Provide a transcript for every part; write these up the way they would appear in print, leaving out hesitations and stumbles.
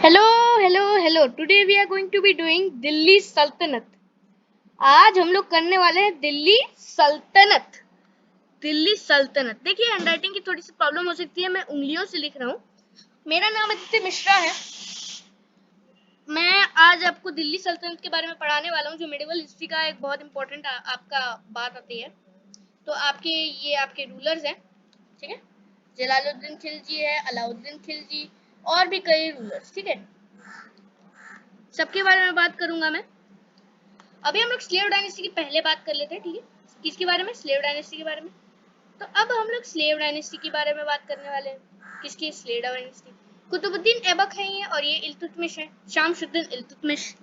Hello hello hello today we are going to be doing Delhi सल्तनत। आज हम लोग करने वाले हैं दिल्ली सल्तनत। दिल्ली सल्तनत। देखिए हैंडराइटिंग की थोड़ी सी प्रॉब्लम हो सकती है, मैं उंगलियों से लिख रहा हूँ। मेरा नाम आदित्य मिश्रा है। मैं आज आपको दिल्ली सल्तनत के बारे में पढ़ाने वाला हूँ, जो मेडिवल हिस्ट्री का एक बहुत इंपॉर्टेंट आपका बात आती है। तो ये आपके रूलर्स हैं, ठीक है। जलालुद्दीन खिलजी है, अलाउद्दीन खिलजी और भी कई रूलर्स, ठीक है। सबके बारे में बात करूंगा मैं। अभी हम लोग स्लेव डायनेस्टी की पहले बात कर लेते हैं, ठीक है। किसके बारे में? स्लेव डायनेस्टी के बारे में। तो अब हम लोग स्लेव डायनेस्टी के बारे में बात करने वाले हैं। किसकी? Slave dynasty. कुतुबुद्दीन ऐबक है ये, और ये इल्तुतमिश है, शामसुद्दीन इल्तुतमिश,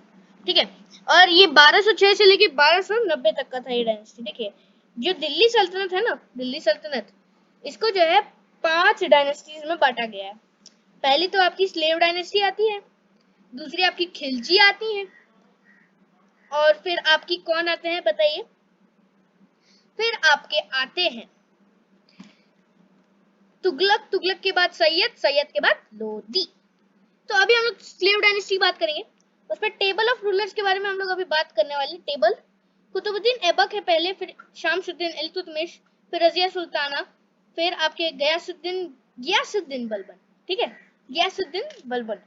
ठीक है। और ये 1206 से लेके 1290 तक का था ये डायनेस्टी। देखिए जो दिल्ली सल्तनत है ना, दिल्ली सल्तनत, इसको जो है 5 डायनेस्टीज में बांटा गया है। पहली तो आपकी स्लेव डायनेस्टी आती है, दूसरी आपकी खिलजी आती है, और फिर आपकी कौन आते हैं बताइए? फिर आपके आते हैं तुगलक, तुगलक के बाद सैयद, सैयद के बाद लोदी। तो अभी हम लोग स्लेव डायनेस्टी की बात करेंगे। उसमें टेबल ऑफ रूलर्स के बारे में हम लोग अभी बात करने वाले। टेबल: कुतुबुद्दीन ऐबक है पहले, फिर शामसुद्दीन इल्तुतमिश, फिर रजिया सुल्ताना, फिर आपके गयासुद्दीन गयासुद्दीन बलबन, ठीक है। गयासुद्दीन बलबन।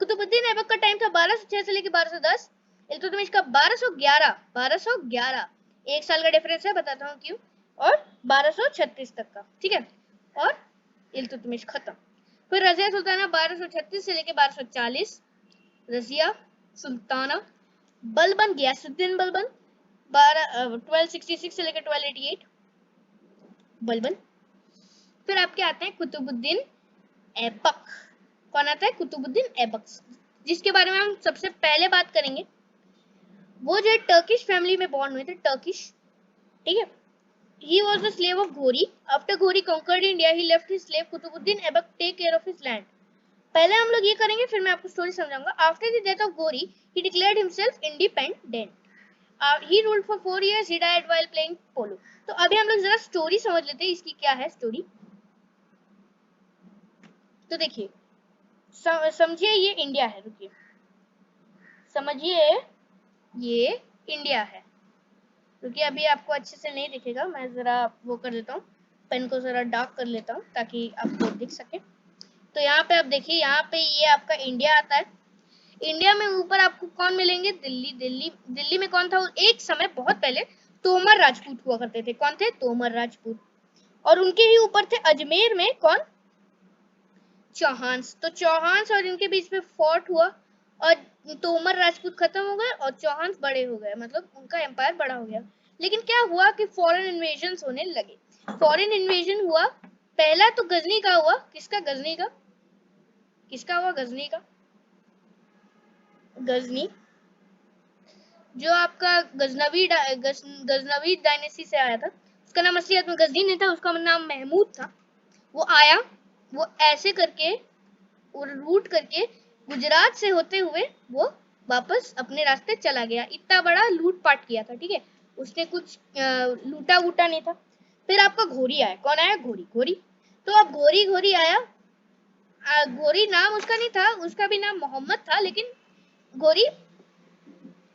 कुतुबुद्दीन ऐबक का टाइम था 1206 से लेकर 1210। इल्तुतमिश का 1211, 1211, एक साल का डिफरेंस है, बताता हूँ क्यों। और 1236 तक का, ठीक है। और इल्तुतमिश खत्म। फिर रजिया सुल्ताना 1236 से लेकर 1240, रजिया सुल्ताना। बलबन, गयासुद्दीन बलबन 1266 से लेकर 1288, बलबन। फिर आपके आते हैं कुतुबुद्दीन ऐबक। कौन आता है? कुतुबुद्दीन ऐबक, जिसके बारे में हम सबसे पहले बात करेंगे। वो जो टर्किश फैमिली में बॉर्न हुए थे, टर्किश, ठीक है। He was the slave of Ghori. After Ghori conquered India, he left his slave Kutubuddin Aibak take care of his land. पहले हम लोग ये करेंगे, फिर मैं आपको स्टोरी समझाऊंगा। After the death of Ghori, he declared himself independent. He ruled for 4 years. He died while playing polo. तो अभी हम लोग जरा स्टोरी समझ लेते हैं, इसकी क्या है स्टोरी। तो देखिए, समझिए ये इंडिया है, रुकिए, समझिए ये इंडिया है। क्योंकि अभी आपको अच्छे से नहीं दिखेगा, मैं जरा वो कर देता हूँ, पेन को जरा डार्क कर लेता हूँ ताकि आपको दिख सके। तो यहाँ पे आप देखिए, यहाँ पे ये आपका इंडिया आता है। इंडिया में ऊपर आपको कौन मिलेंगे? दिल्ली। दिल्ली में कौन था? एक समय बहुत पहले तोमर राजपूत हुआ करते थे। कौन थे? तोमर राजपूत। और उनके ही ऊपर थे अजमेर में कौन? चौहान। तो चौहान और इनके बीच में फॉर्ट हुआ, और तोमर राजपूत खत्म हो गए और चौहान बड़े हो गए, मतलब उनका एम्पायर बड़ा हो गया। लेकिन क्या हुआ कि फॉरेन इन्वेजन होने लगे। फॉरेन इन्वेजन हुआ, पहला तो गजनी का हुआ। किसका? गजनी का। किसका हुआ? गजनी का। गजनी जो आपका गजनवी डायनेस्टी से आया था, उसका नाम असलियत में गजनी नहीं था, उसका नाम महमूद था। वो आया, वो ऐसे करके और रूट करके गुजरात से होते हुए वो वापस अपने रास्ते चला गया। इतना बड़ा लूट पाट किया था, ठीक है। उसने कुछ लूटा वूटा नहीं था। फिर आपका घोरी आया। कौन आया? घोरी। घोरी। तो अब घोरी घोरी आया। घोरी नाम उसका नहीं था, उसका भी नाम मोहम्मद था, लेकिन घोरी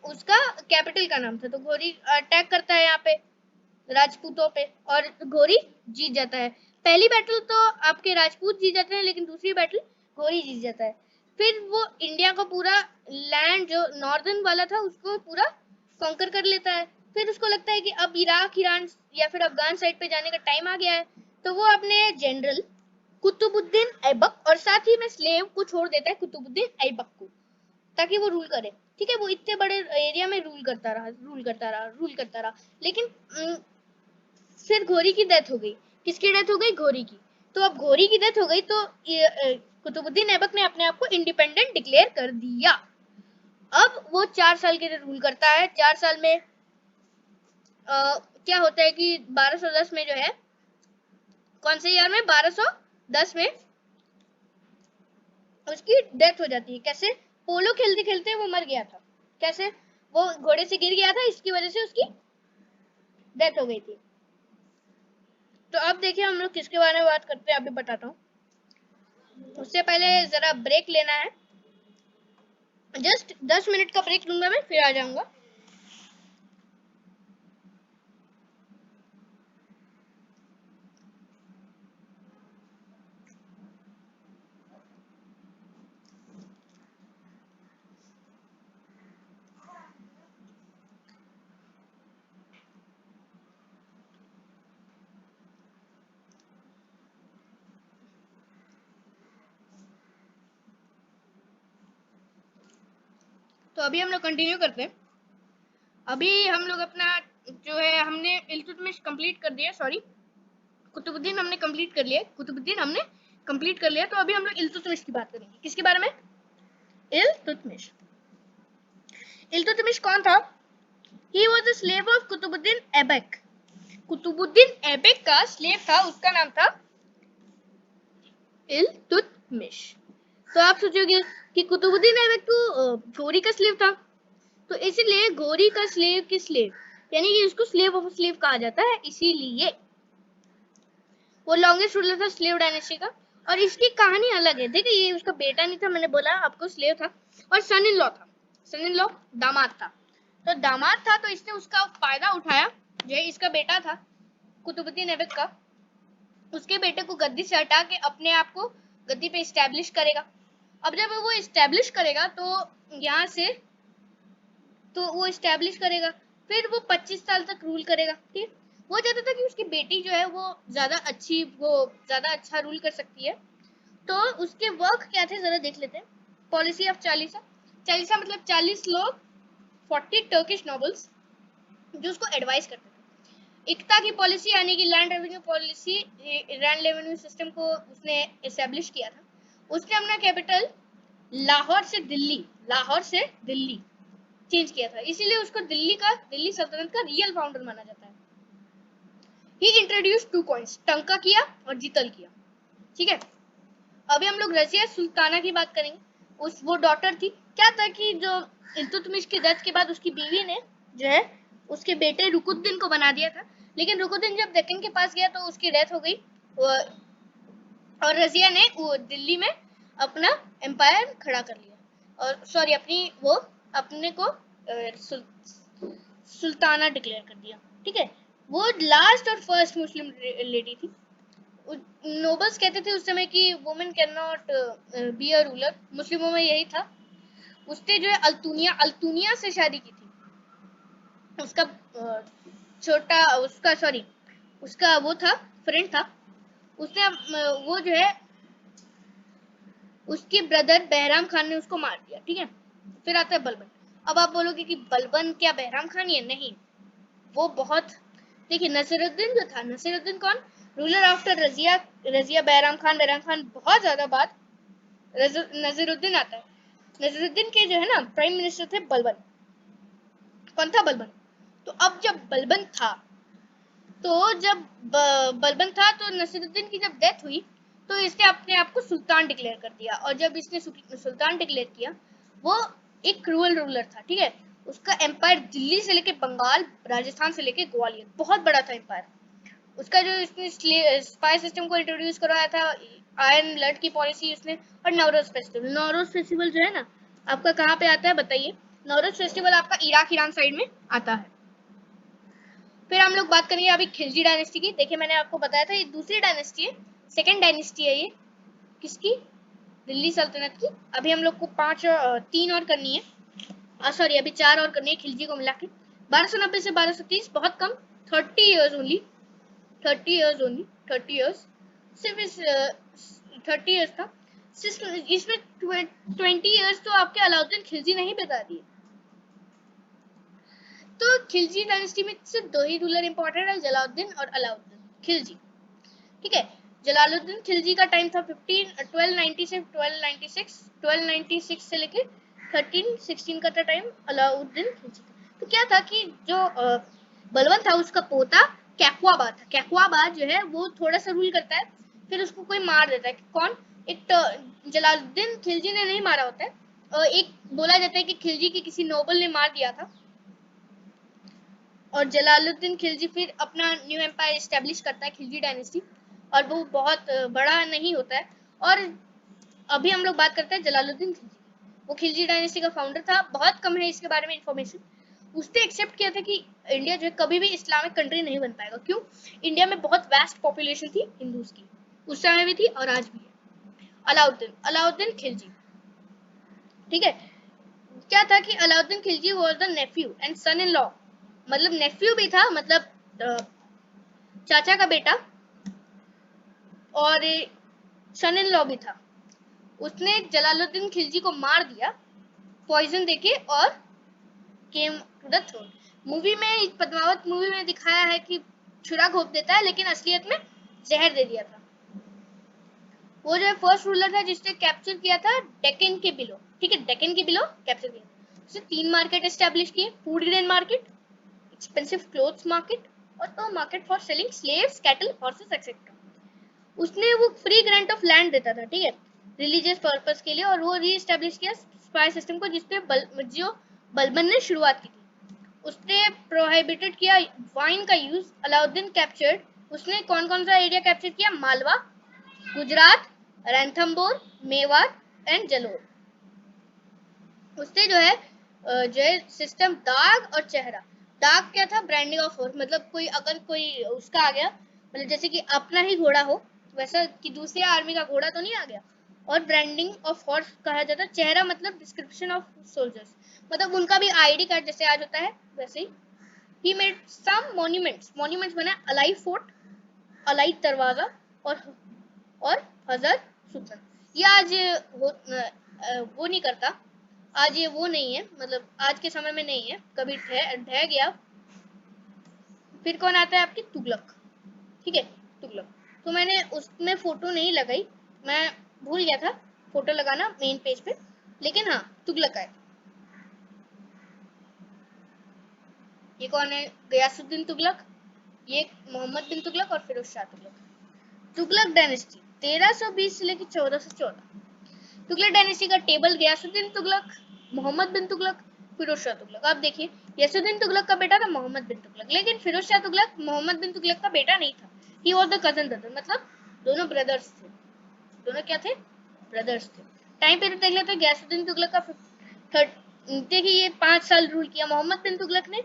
उसका कैपिटल का नाम था। तो घोरी अटैक करता है यहाँ पे राजपूतों पे, और घोरी जीत जाता है। पहली बैटल तो आपके राजपूत जीत जाते हैं, लेकिन दूसरी बैटल घोरी जीत जाता है। फिर वो इंडिया को पूरा लैंड जो नॉर्दर्न वाला था उसको पूरा कॉन्कर कर लेता है। फिर उसको लगता है कि अब इराक, ईरान या फिर अफगान साइड पे जाने का टाइम आ गया है। तो वो अपने जनरल कुतुबुद्दीन ऐबक और साथ ही में स्लेव को छोड़ देता है, कुतुबुद्दीन ऐबक को, ताकि वो रूल करे, ठीक है। वो इतने बड़े एरिया में रूल करता रहा। लेकिन फिर घोरी की डेथ हो गई। किसकी डेथ हो गई? घोरी की। तो अब घोरी की डेथ हो गई तो कुतुबुद्दीन ऐबक ने अपने आप को इंडिपेंडेंट डिक्लेयर कर दिया। अब वो 4 साल के लिए रूल करता है। 4 साल में क्या होता है कि 1210 में जो है, कौन से ईयर में? 1210 में उसकी डेथ हो जाती है। कैसे? पोलो खेलते खेलते वो मर गया था। कैसे? वो घोड़े से गिर गया था, इसकी वजह से उसकी डेथ हो गई थी। तो अब देखिए हम लोग किसके बारे में बात करते हैं, अभी बताता हूँ। उससे पहले जरा ब्रेक लेना है। जस्ट 10 मिनट का ब्रेक लूंगा मैं, फिर आ जाऊंगा। तो अभी हम लोग कंटिन्यू करते हैं। अभी हम लोग अपना जो है हमने इल्तुतमिश कंप्लीट कर दिया, सॉरी कुतुबुद्दीन हमने कंप्लीट कर लिया, कुतुबुद्दीन हमने कंप्लीट कर लिया। तो अभी हम लोग इल्तुतमिश की बात करेंगे। किसके बारे में? इल्तुतमिश। इल्तुतमिश कौन था? He was the slave of Qutbuddin Aibak. Qutbuddin Aibak का स्लेव था, उसका नाम था इल्तुतमिश। तो आप सोचोगे कि कुतुबुद्दीन ऐबक तो घोरी का स्लेव था, तो इसीलिए घोरी का स्लेव की स्लेव, यानी कि उसको स्लेव ऑफ स्लेव कहा जाता है, इसीलिए वो लॉन्गेस्ट रूलर था स्लेव डायनेस्टी का। और इसकी कहानी अलग है। देखिए ये उसका बेटा नहीं था, मैंने बोला आपको, स्लेव था, और सन इन लॉ था। सन इन लॉ दामाद था। तो दामाद था तो इसने उसका फायदा उठाया। जो इसका बेटा था कुतुबुद्दीन ऐबक का, उसके बेटे को गद्दी से हटा के अपने आप को गद्दी पे इस्टेब्लिश करेगा। अब जब वो इस्टेब्लिश करेगा तो यहाँ से तो वो इस्टेब्लिश करेगा, फिर वो 25 साल तक रूल करेगा। ठीक, वो चाहता था कि उसकी बेटी जो है वो ज्यादा अच्छा रूल कर सकती है। तो उसके वर्क क्या थे जरा देख लेते हैं। Policy of Chalisa. चालीसा मतलब 40 लोग, 40 टर्किश नॉबल्स जो उसको एडवाइस करते थे। इक्ता की पॉलिसी यानी कि land revenue policy, land revenue system को उसने एस्टेब्लिश किया था। उसने अपना कैपिटल लाहौर से दिल्ली चेंज किया था, इसीलिए उसको दिल्ली सल्तनत का रियल फाउंडर माना जाता है। ही इंट्रोड्यूस 2 कॉइन्स, टंका किया और जीतल किया। ठीक है, अभी हम लोग रजिया सुल्ताना की बात करेंगे। वो डॉटर थी। क्या था कि जो इल्तुतमिश की डेथ के बाद उसकी बीवी ने जो है उसके बेटे रुकुद्दीन को बना दिया था, लेकिन रुकुद्दीन जब दक्कन के पास गया तो उसकी डेथ हो गई, और रजिया ने वो दिल्ली में अपना एम्पायर खड़ा कर लिया, और सॉरी अपने को सुल्ताना डिक्लेयर कर दिया। ठीक है, वो लास्ट और फर्स्ट मुस्लिम लेडी थी। नोबल्स कहते थे उस समय कि women can not be a ruler, मुस्लिमों में यही था। उसने जो है अल्तुनिया से शादी की थी। उसका छोटा उसका सॉरी उसका वो था, फ्रेंड था। उसने वो जो है उसके ब्रदर बहराम खान ने उसको मार दिया। ठीक है, फिर आता है बलबन। अब आप बोलोगे कि बलबन क्या बहराम खान ही है? नहीं, वो बहुत, देखिए नसीरुद्दीन जो था, नसीरुद्दीन कौन? रूलर आफ्टर रजिया बहराम खान बहुत ज्यादा बाद नजीरुद्दीन आता है। नजीरुद्दीन के जो है ना प्राइम मिनिस्टर थे बलबन। कौन था? बलबन। तो अब जब बलबन था बलबन था तो नसीरुद्दीन की जब डेथ हुई तो इसने अपने आप को सुल्तान डिक्लेयर कर दिया। और जब इसने सुल्तान डिक्लेयर किया, वो एक क्रूअल रूलर था। ठीक है, उसका एम्पायर दिल्ली से लेके बंगाल, राजस्थान से लेके ग्वालियर, बहुत बड़ा था एम्पायर उसका। जो इसने स्पाई सिस्टम को इंट्रोड्यूस करवाया था, आयरन ब्लड की पॉलिसी उसने, और नवरोज फेस्टिवल जो है ना आपका कहाँ पे आता है बताइए? नवरोज फेस्टिवल आपका इराक ईरान साइड में आता है। फिर हम लोग बात करेंगे अभी खिलजी डायनेस्टी की। देखिए मैंने आपको बताया था ये दूसरी डायनेस्टी है, सेकेंड डायनेस्टी है ये। किसकी? दिल्ली सल्तनत की। अभी हम लोग को 3 और करनी है, सॉरी अभी 4 और करनी है खिलजी को मिला के। 1290 से 1230, बहुत कम, 30 ईयर्स ओनली, 30 ईयर्स सिर्फ इस 30 ईयर्स था। इसमें 20 ईयर्स तो आपके अलाउद्दीन खिलजी ने ही बिता दिए। तो खिलजी डायनेस्टी में सिर्फ 2 ही रूलर इंपॉर्टेंट है, जलालुद्दीन और अलाउद्दीन खिलजी। ठीक है, जलालुद्दीन खिलजी का टाइम था 1290 से 1296 से लेके 1316 का था टाइम अलाउद्दीन खिलजी का। तो क्या था कि जो बलबन था उसका पोता कैकवाबाद था। कैकवाबाद जो है वो थोड़ा सा रूल करता है, फिर उसको कोई मार देता है। कौन? एक जलालुद्दीन खिलजी ने नहीं मारा होता है, एक बोला जाता है कि खिलजी के किसी नोबल ने मार दिया था, और जलालुद्दीन खिलजी फिर अपना न्यू एम्पायर एस्टेब्लिश करता है, खिलजी डायनेस्टी, और वो बहुत बड़ा नहीं होता है। और अभी हम लोग बात करते हैं जलालुद्दीन खिलजी। वो खिलजी डायनेस्टी का फाउंडर था। बहुत कम है इसके बारे में इंफॉर्मेशन। उसने एक्सेप्ट किया था कि इंडिया जो है कभी भी इस्लामिक कंट्री नहीं बन पाएगा। क्यों? इंडिया में बहुत वास्ट पॉपुलेशन थी हिंदूज की, उस समय भी थी और आज भी है। अलाउद्दीन खिलजी, ठीक है। क्या था कि Alauddin Khilji was the nephew and son in law, मतलब नेफ्यू भी था, मतलब चाचा का बेटा, और सन इन लॉ भी था। उसने जलालुद्दीन खिलजी को मार दिया पॉइजन देके और came to the throne. Movie में, पद्मावत मूवी में दिखाया है कि छुरा घोंप देता है, लेकिन असलियत में जहर दे दिया था। वो जो है फर्स्ट रूलर था जिसने कैप्चर किया था डेक्कन के बिलो, ठीक है, डेक्कन के बिलो कैप्चर किया। उसने 3 मार्केट एस्टेब्लिश किए, food grain market, expensive clothes market और तो market for selling slaves, cattle, horses etcetera. उसने वो फ्री ग्रांट ऑफ लैंड देता था, ठीक है, रिलीजियस पर्पस के लिए, और वो रीएस्टैब्लिश किया स्पाई सिस्टम को, जिसपे जो बलबन ने शुरुआत की थी। उसने प्रोहिबिटेड किया वाइन का यूज। अलाउद्दीन कैप्चर्ड, उसने कौन कौन सा एरिया कैप्चर किया? मालवा, गुजरात, रणथंबोर, मेवाड़ एंड जलोर। उससे जो है सिस्टम दाग और चेहरा। दाग क्या था? ब्रांडिंग ऑफ हॉर्स, मतलब कोई अगर कोई उसका आ गया, मतलब जैसे कि अपना ही घोड़ा हो, वैसा कि दूसरे आर्मी का घोड़ा तो नहीं आ गया। और ब्रांडिंग ऑफ हॉर्स कहा जाता है। चेहरा मतलब डिस्क्रिप्शन ऑफ सोल्जर्स, मतलब उनका भी आईडी कार्ड जैसे आज होता है वैसे ही। ही मेड सम मॉन्यूमेंट्स बना, अलाई फोर्ट, अलाई दरवाजा और हजर सुल्तान। ये आज वो नहीं करता, आज ये वो नहीं है, मतलब आज के समय में नहीं है, कभी ढह गया। फिर कौन आता है आपकी? तुगलक, ठीक है, तुगलक। तो मैंने उसमें फोटो नहीं लगाई, मैं भूल गया था फोटो लगाना मेन पेज पे, लेकिन हाँ तुगलक आए। ये कौन है? गयासुद्दीन तुगलक, ये मोहम्मद बिन तुगलक और फिरोज शाह तुगलक। तुगलक डायनेस्टी 1320 से लेकर 1414। तुगलक डायनेस्टी का टेबल, गयासुद्दीन तुगलक, मोहम्मद बिन तुगलक, फिरोज शाह तुगलक। आप देखिए, गयासुद्दीन तुगलक का बेटा था मोहम्मद बिन तुगलक, लेकिन फिरोज शाह तुगलक मोहम्मद बिन तुगलक का बेटा नहीं था। ही वाज द कजन ब्रदर, मतलब दोनों ब्रदर्स थे। दोनों क्या थे? ब्रदर्स थे। टाइम पीरियड देख लेते हैं। गयासुद्दीन तुगलक का देखिए ये 5 साल रूल किया मोहम्मद बिन तुगलक ने,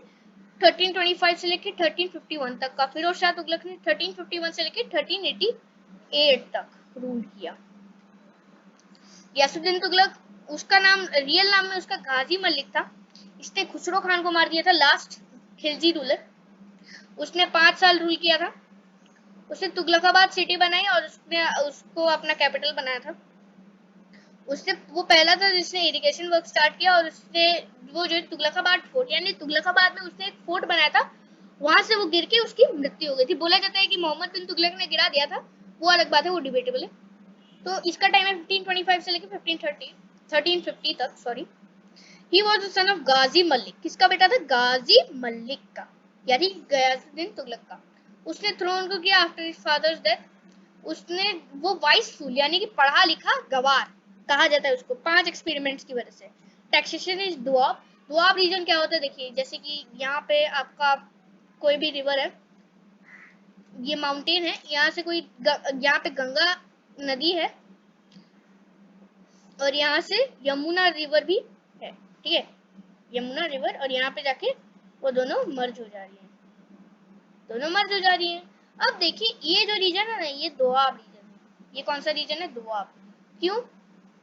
1325 से लेकर 1351 तक का। फिरोज शाह तुगलक ने 1351 से लेकर 1388 तक रूल किया। गयासुद्दीन तुगलक, उसका नाम, रियल नाम में उसका गाजी मलिक था। इसने खुसरो खान को मार दिया था, लास्ट खिलजी रूलर। उसने 5 साल रूल किया था। उसने तुगलकाबाद सिटी बनाई और उसने उसको अपना कैपिटल बनाया था। उसने, वो पहला था जिसने इरिगेशन वर्क स्टार्ट किया, और उसने वो जो तुगलकाबाद फोर्ट, यानी तुगलकाबाद में उसने एक फोर्ट बनाया था, वहां से वो गिर के उसकी मृत्यु हो गई थी। बोला जाता है कि मोहम्मद बिन तुगलक ने गिरा दिया था, वो अलग बात है, वो डिबेटेबल है। तो इसका टाइम है 1525 से लेकर 1350 तक, sorry. He was the son of Ghazi Malik. किसका बेटा था? गाजी मलिक का, यानी गयासुद्दीन तुगलक का। उसने थ्रोन को किया आफ्टर हिज फादर्स डेथ। उसने वो वाइस फूल, यानी कि पढ़ा लिखा गवार कहा जाता है उसको, 5 एक्सपेरिमेंट्स की वजह से। Taxation is Doab. Doab region क्या होता है? देखिए, जैसे कि यहाँ पे आपका कोई भी रिवर है, ये माउंटेन है, यहाँ से कोई यहाँ पे गंगा नदी है, और यहाँ से यमुना रिवर भी है, ठीक है, यमुना रिवर, और यहाँ पे जाके वो दोनों मर्ज हो जा रही है, दोनों मर्ज हो जा रही है। अब देखिए, ये जो रीजन है ना, ये दोआब रीजन है। ये कौन सा रीजन है? दोआब। क्यों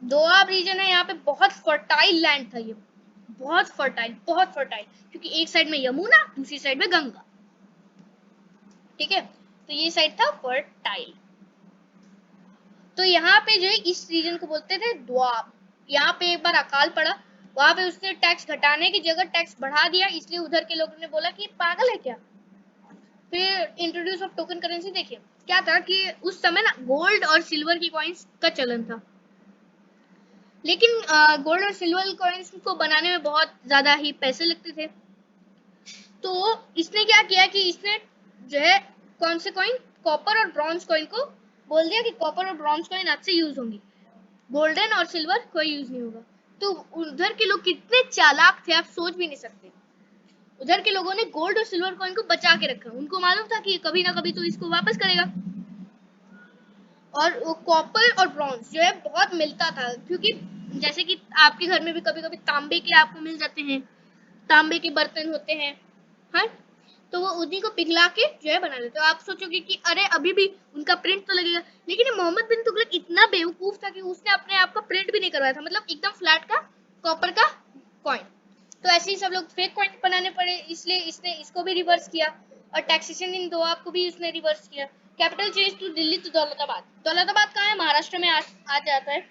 दोआब रीजन है? यहाँ पे बहुत फर्टाइल लैंड था, ये बहुत फर्टाइल, बहुत फर्टाइल, क्योंकि एक साइड में यमुना, दूसरी साइड में गंगा, ठीक है, तो ये साइड था फर्टाइल। तो यहाँ पे जो है इस रीजन को बोलते थे दोआब। यहाँ पे एक बार अकाल पड़ा, वहां पे उसने टैक्स घटाने की जगह टैक्स बढ़ा दिया, इसलिए उधर के लोगों ने बोला कि पागल है क्या। फिर इंट्रोड्यूस ऑफ टोकन करेंसी। देखिए क्या था कि उस समय ना गोल्ड और सिल्वर की कॉइन्स का चलन था, लेकिन गोल्ड और सिल्वर कॉइन्स को बनाने में बहुत ज्यादा ही पैसे लगते थे। तो इसने क्या किया कि इसने जो है कौन से कॉइन, कॉपर और ब्रॉन्ज कॉइन को बोल दिया कि कॉपर और ब्रॉन्ज कॉइन आज से यूज होंगी, गोल्डन और सिल्वर कोई यूज नहीं होगा। तो उधर के लोग कितने चालाक थे, आप सोच भी नहीं सकते। उधर के लोगों ने गोल्ड और सिल्वर कॉइन को बचा के रखा, उनको मालूम था कि कभी ना कभी तो इसको वापस करेगा। और वो कॉपर और ब्रॉन्ज जो है बहुत मिलता था, क्योंकि जैसे कि आपके घर में भी कभी कभी तांबे के आपको मिल जाते हैं, तांबे के बर्तन होते हैं, हाँ, तो वो उन्हीं को पिघला के जो है बना देते। तो आप सोचोगे कि अरे अभी भी उनका प्रिंट तो लगेगा, लेकिन ये मोहम्मद बिन तुगलक इतना बेवकूफ था कि उसने अपने आप का प्रिंट भी नहीं करवाया था, मतलब एकदम फ्लैट का कॉपर का कॉइन। तो ऐसे ही सब लोग फेक कॉइन बनाने पड़े, इसलिए इसने इसको भी रिवर्स किया, और टैक्सेशन इन दो आपको भी उसने रिवर्स किया। Capital change to Delhi to Daulatabad. Daulatabad कहाँ है? महाराष्ट्र में आ जाता है।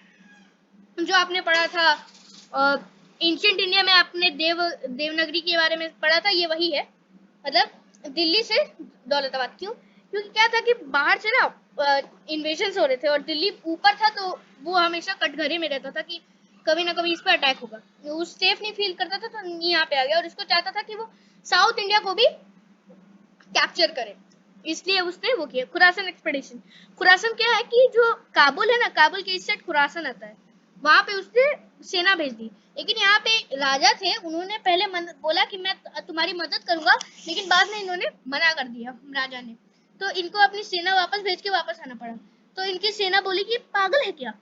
जो आपने पढ़ा था एंशिएंट इंडिया में, आपने देवनागरी के बारे में पढ़ा था, ये वही है। मतलब दिल्ली से दौलताबाद। क्यों? क्योंकि क्या था कि बाहर से ना इन्वेजन हो रहे थे, और दिल्ली ऊपर था, तो वो हमेशा कटघरे में रहता था कि कभी ना कभी इस पर अटैक होगा। वो सेफ नहीं फील करता था, तो यहाँ पे आ गया, और इसको चाहता था कि वो साउथ इंडिया को भी कैप्चर करे, इसलिए उसने वो किया खुरासन एक्सपेडिशन। खुरासन क्या है कि जो काबुल है ना, काबुल के इस साइड खुरासन आता है, वहां पे उसने सेना भेज दी। लेकिन यहाँ पे राजा थे, उन्होंने पहले बोला कि मैं तुम्हारी मदद करूंगा, लेकिन बाद में इन्होंने मना कर दिया राजा ने, तो इनको अपनी सेना वापस भेज के वापस आना पड़ा। तो इनकी सेना बोली कि पागल है क्या।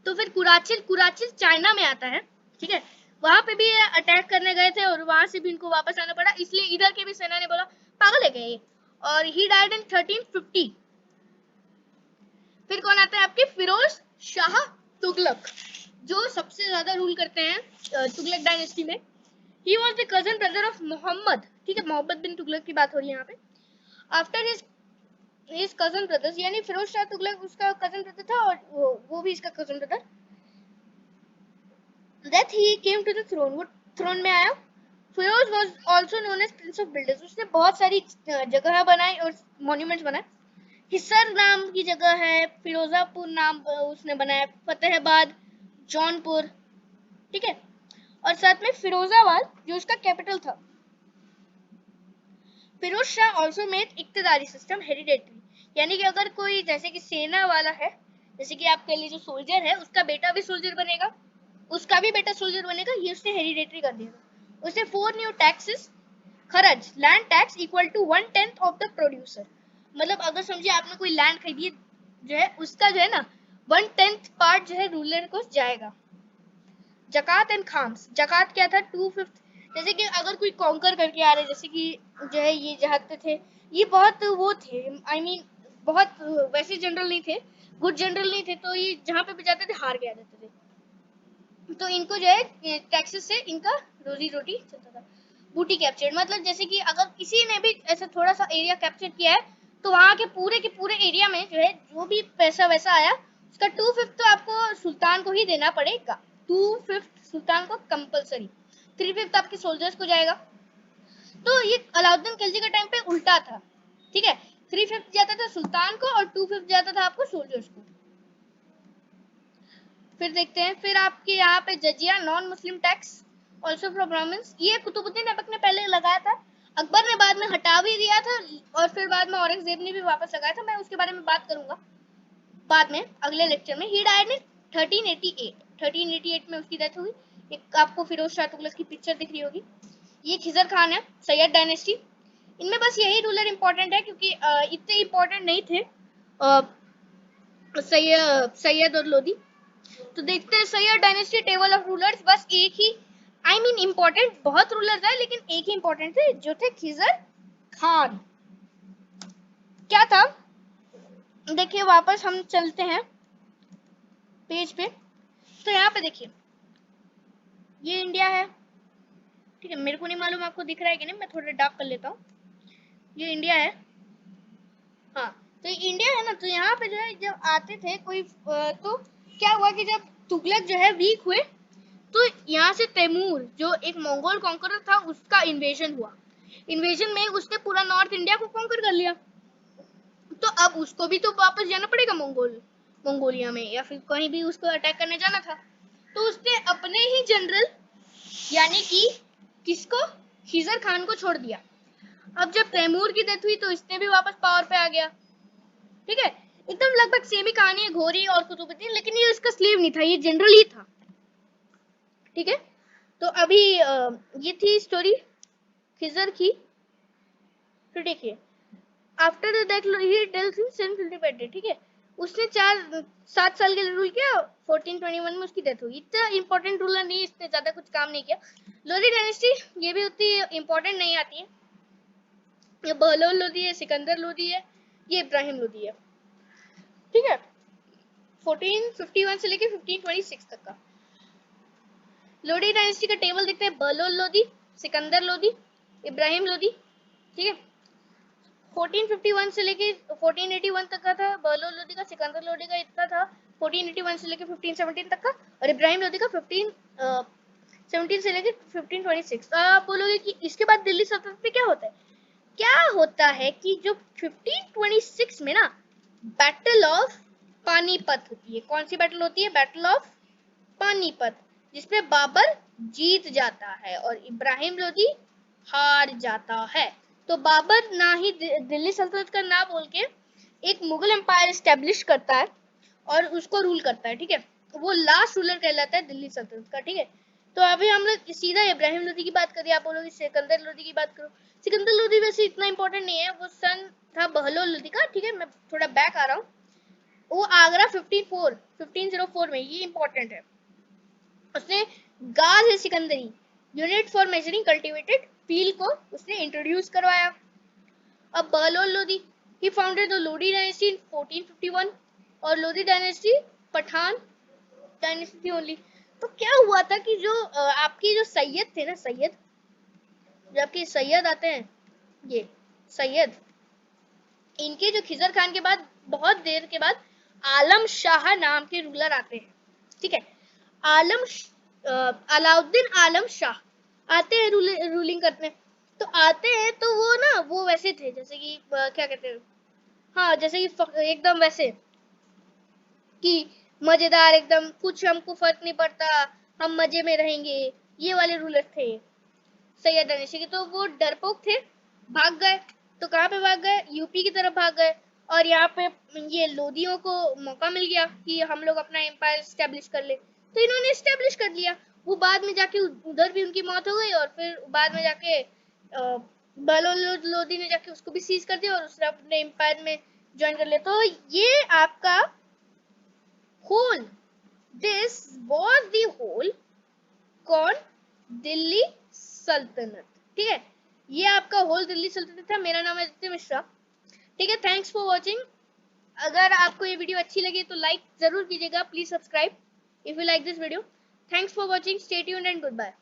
तो फिर कुराचिल, कुराचिल चाइना में आता है, ठीक है, वहां पे भी अटैक करने गए थे, और वहां से भी इनको वापस आना पड़ा, इसलिए इधर के भी सेना ने बोला पागल है क्या ये, और ही डाइड इन 1350। फिर कौन आता है आपके? फिरोज शाह तुगलक, जो सबसे ज्यादा रूल करते हैं तुगलक डायनेस्टी में। He was the cousin brother of Mohammad, ठीक है, मोहम्मद बिन तुगलक की बात हो रही है यहाँ पे। आफ्टर हिज कजन ब्रदर्स, यानी फिरोज शाह तुगलक उसका कजन ब्रदर था, और वो भी इसका cousin brother, that he came to the throne, वो throne में आया। Firoz was also known as prince of builders, उसने बहुत सारी जगह बनाई और मॉन्यूमेंट्स बनाए। हिस्सर नाम की जगह है, फिरोजापुर नाम उसने बनाया, फतेहाबाद, जौनपुर, ठीक है, और साथ में फिरोजाबाद जो उसका कैपिटल था। Firoz Shah also made iqtadari system hereditary, यानी कि अगर कोई जैसे कि सेना वाला है, जैसे कि आप कह लीजिए सोल्जर है, उसका बेटा भी सोल्जर बनेगा, उसका भी बेटा सोल्जर बनेगा, ये उसने हेरिडेटरी कर दिया। उसने 4 न्यू टैक्सेस, खरच, land tax equal to 1/10 of the producer, मतलब अगर समझिए आपने कोई लैंड खरीदी जो है, उसका जो है ना 1/10 पार्ट जो है रूलर को जाएगा। जकात एंड खाम्स, जकात क्या था? 2/5, जैसे कि अगर कोई कॉन्कर करके आ रहे, जैसे कि जो है ये जहाते थे, ये बहुत वो थे, आई मीन बहुत वैसे जनरल नहीं थे, गुड जनरल नहीं थे, तो ये जहाँ पे भी जाते थे हार के आ जाते थे, तो इनको जो है टैक्सेस से इनका रोजी रोटी चलता था। बूटी कैप्चर, मतलब जैसे कि अगर किसी ने भी ऐसा थोड़ा सा एरिया कैप्चर किया है, तो वहाँ के पूरे एरिया में जो है जो भी पैसा वैसा आया, उसका 2/5 तो आपको सुल्तान को ही देना पड़ेगा, 2/5 सुल्तान को कंपलसरी, 3/5 आपके सोल्जर्स को जाएगा। तो ये अलाउद्दीन खिलजी के टाइम पे उल्टा था, ठीक है, 3/5 जाता था सुल्तान को और 2/5 जाता था आपको सोल्जर्स को। फिर देखते हैं, फिर आपके यहाँ पे jizya, non Muslim tax also for Brahmans, ये कुतुबुद्दीन ऐबक ने पहले लगाया था, अकबर ने बाद में हटा भी दिया था, और फिर बाद में औरंगजेब ने भी वापस लगाया था, मैं उसके बारे में बात करूंगा बाद में अगले लेक्चर में। ही डाइड इन 1388 में उसकी डेथ हुई। एक आपको फिरोज शाह तुगलक की पिक्चर दिख रही होगी, ये खिजर खान है, सैयद डायनेस्टी। इनमें बस यही रूलर इंपॉर्टेंट है, क्योंकि इतने इंपॉर्टेंट नहीं थे सैयद और लोधी। तो देखते हैं Syed dynasty table of rulers, बस एक ही, आई मीन इंपॉर्टेंट बहुत रूलर्स है, लेकिन एक ही इंपॉर्टेंट थे जो थे खिजर खान। क्या था? देखिए वापस हम चलते हैं पेज पे, तो यहाँ पे देखिए ये इंडिया है, ठीक है, मेरे को नहीं मालूम आपको दिख रहा है कि नहीं, मैं थोड़ा डार्क कर लेता हूँ। ये इंडिया है, हाँ, तो ये इंडिया है ना, तो यहाँ पे जो है जब आते थे कोई तो क्या हुआ कि जब तुगलक जो है वीक हुए, तो यहाँ से तैमूर जो एक मंगोल कॉन्करर था, उसका इन्वेजन हुआ। इन्वेजन में उसने पूरा नॉर्थ इंडिया को कॉन्कर कर लिया, तो अब उसको भी तो वापस जाना पड़ेगा मंगोलिया में, या फिर कहीं भी उसको अटैक करने जाना था। तो उसने अपने ही जनरल, यानी कि किसको? खिजर खान को छोड़ दिया। अब जब तैमूर की डेथ हुई, तो इसने भी वापस पावर पे आ गया, ठीक है, एकदम लगभग सेम ही कहानी है घोरी और कुतुबुद्दीन, लेकिन ये इसका स्लेव नहीं था, ये जनरल ही था, ठीक है। तो अभी ये थी स्टोरी खिजर की। तो देखिए after that he tells him self independent, ठीक है, उसने 7 साल के लिए रूल किया, 1421 में उसकी डेथ हुई। इतना इंपॉर्टेंट रूलर नहीं, इसने ज्यादा कुछ काम नहीं किया। लोधी डायनेस्टी ये भी उतनी इंपॉर्टेंट नहीं आती है। ये बहलोल लोधी है, सिकंदर लोधी है, ये इब्राहिम लोधी है, ठीक है। 1451 से लेके 1526 तक का लोधी डायनेस्टी का टेबल देखते हैं। बहलोल लोधी, सिकंदर लोधी, इब्राहिम लोधी, ठीक है। 1451 से लेके 1481 तक का था बहलोल लोधी का, सिकंदर लोधी का इतना था 1481 से लेके 1517 तक का, और इब्राहिम लोधी का 1517 से लेके 1526। आप बोलोगे कि इसके बाद दिल्ली सल्तनत में क्या होता है? क्या होता है कि जो 1526 में ना बैटल ऑफ पानीपत होती है। कौन सी बैटल होती है? बैटल ऑफ पानीपत, जिसमें बाबर जीत जाता है और इब्राहिम लोधी हार जाता है। तो बाबर ना ही दिल्ली सल्तनत का ना बोल के एक मुगल एम्पायर एस्टेब्लिश करता है और उसको रूल करता है, ठीक है। वो लास्ट रूलर कहलाता है दिल्ली सल्तनत का, ठीक है। तो अभी हम लोग सीधा इब्राहिम लोधी की बात करिए, आप बोलोगे सिकंदर लोधी की बात करो। सिकंदर लोधी वैसे इतना इंपॉर्टेंट नहीं है, वो सन था बहलोल लोधी का, ठीक है। मैं थोड़ा बैक आ रहा हूँ। वो आगरा 1504 में, ये इंपॉर्टेंट है। उसने गाज है Sikandari unit for measuring cultivated field को उसने इंट्रोड्यूस करवाया। अब Bahlol Lodi he founded the Lodi dynasty in 1451 और लोधी डायनेस्टी पठान डायनेस्टी थी ओनली। तो क्या हुआ था कि जो आपकी जो सैयद थे ना, सैयद जो आपके सैयद आते हैं, ये सैयद, इनके जो खिजर खान के बाद बहुत देर के बाद आलम शाह नाम के रूलर आते हैं, ठीक है। अलाउद्दीन आलम शाह आते हैं रूलिंग करने। तो आते हैं तो वो ना वो वैसे थे जैसे कि क्या कहते हैं, हाँ जैसे कि एकदम वैसे कि मजेदार एकदम, कुछ हमको फर्क नहीं पड़ता, हम मजे में रहेंगे, ये वाले रूलर थे सैयद डायनेस्टी के। तो वो डरपोक थे, भाग गए। तो कहाँ पे भाग गए? यूपी की तरफ भाग गए। और यहाँ पे ये लोधियों को मौका मिल गया कि हम लोग अपना एम्पायर स्टेब्लिश कर ले, तो इन्होंने स्टेब्लिश कर लिया। वो बाद में जाके उधर भी उनकी मौत हो गई और फिर बाद में जाके बहलोल लोधी ने जाके उसको भी सीज कर दिया और उसने अपने एम्पायर में ज्वाइन कर लिया। तो ये आपका whole, this was the whole कौन? दिल्ली सल्तनत, ठीक है। ये आपका होल दिल्ली सल्तनत था। मेरा नाम है आदित्य मिश्रा, ठीक है। Thanks for watching. अगर आपको ये वीडियो अच्छी लगी तो लाइक जरूर कीजिएगा, please subscribe if you like this video. Thanks for watching, stay tuned and good bye.